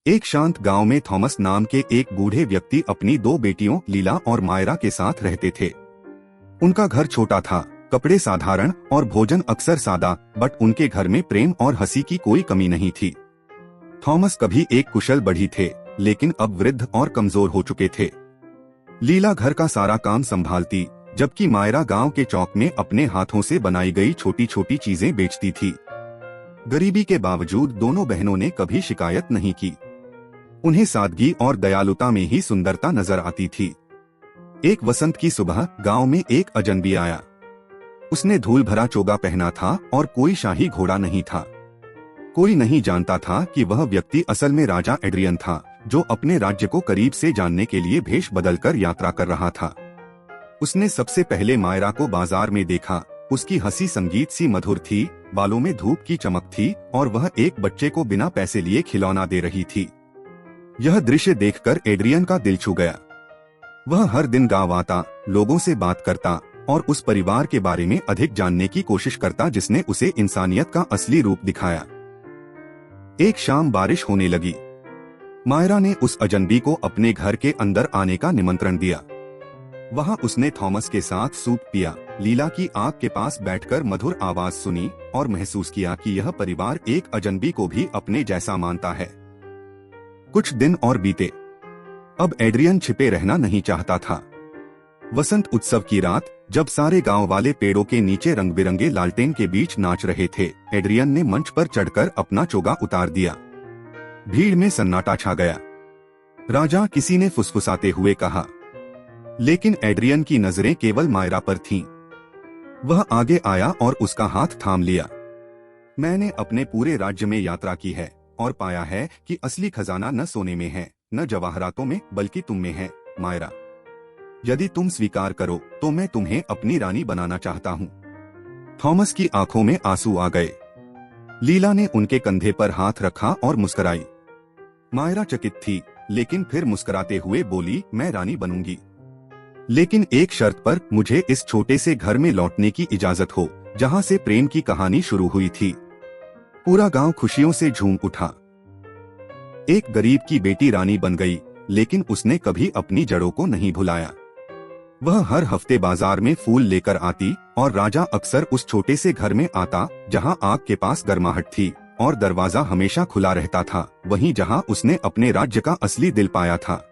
एक शांत गांव में थॉमस नाम के एक बूढ़े व्यक्ति अपनी दो बेटियों लीला और मायरा के साथ रहते थे। उनका घर छोटा था, कपड़े साधारण और भोजन अक्सर सादा, बट उनके घर में प्रेम और हंसी की कोई कमी नहीं थी। थॉमस कभी एक कुशल बढ़ी थे, लेकिन अब वृद्ध और कमजोर हो चुके थे। लीला घर का सारा काम संभालती, जबकि मायरा गांव के चौक में अपने हाथों से बनाई गई छोटी छोटी चीजें बेचती थी। गरीबी के बावजूद दोनों बहनों ने कभी शिकायत नहीं की। उन्हें सादगी और दयालुता में ही सुंदरता नजर आती थी। एक वसंत की सुबह गांव में एक अजनबी आया। उसने धूल भरा चोगा पहना था और कोई शाही घोड़ा नहीं था। कोई नहीं जानता था कि वह व्यक्ति असल में राजा एड्रियन था, जो अपने राज्य को करीब से जानने के लिए भेष बदलकर यात्रा कर रहा था। उसने सबसे पहले मायरा को बाजार में देखा। उसकी हंसी संगीत सी मधुर थी, बालों में धूप की चमक थी और वह एक बच्चे को बिना पैसे लिए खिलौना दे रही थी। यह दृश्य देखकर एड्रियन का दिल छू गया। वह हर दिन गांव आता, लोगों से बात करता और उस परिवार के बारे में अधिक जानने की कोशिश करता जिसने उसे इंसानियत का असली रूप दिखाया। एक शाम बारिश होने लगी। मायरा ने उस अजनबी को अपने घर के अंदर आने का निमंत्रण दिया। वहां उसने थॉमस के साथ सूप पिया, लीला की आग के पास बैठकर मधुर आवाज सुनी और महसूस किया कि यह परिवार एक अजनबी को भी अपने जैसा मानता है। कुछ दिन और बीते। अब एड्रियन छिपे रहना नहीं चाहता था। वसंत उत्सव की रात, जब सारे गांव वाले पेड़ों के नीचे रंग बिरंगे लालटेन के बीच नाच रहे थे, एड्रियन ने मंच पर चढ़कर अपना चोगा उतार दिया। भीड़ में सन्नाटा छा गया। राजा, किसी ने फुसफुसाते हुए कहा, लेकिन एड्रियन की नजरें केवल मायरा पर थीं। वह आगे आया और उसका हाथ थाम लिया। मैंने अपने पूरे राज्य में यात्रा की है और पाया है कि असली खजाना न सोने में है, न जवाहरातों में, बल्कि तुम में है, मायरा। यदि तुम स्वीकार करो तो मैं तुम्हें अपनी रानी बनाना चाहता हूँ। थॉमस की आंखों में आंसू आ गए। लीला ने उनके कंधे पर हाथ रखा और मुस्कुराई। मायरा चकित थी, लेकिन फिर मुस्कुराते हुए बोली, मैं रानी बनूंगी, लेकिन एक शर्त पर। मुझे इस छोटे से घर में लौटने की इजाजत हो, जहाँ से प्रेम की कहानी शुरू हुई थी। पूरा गांव खुशियों से झूम उठा। एक गरीब की बेटी रानी बन गई, लेकिन उसने कभी अपनी जड़ों को नहीं भुलाया। वह हर हफ्ते बाजार में फूल लेकर आती और राजा अक्सर उस छोटे से घर में आता, जहां आग के पास गर्माहट थी और दरवाजा हमेशा खुला रहता था, वहीं जहां उसने अपने राज्य का असली दिल पाया था।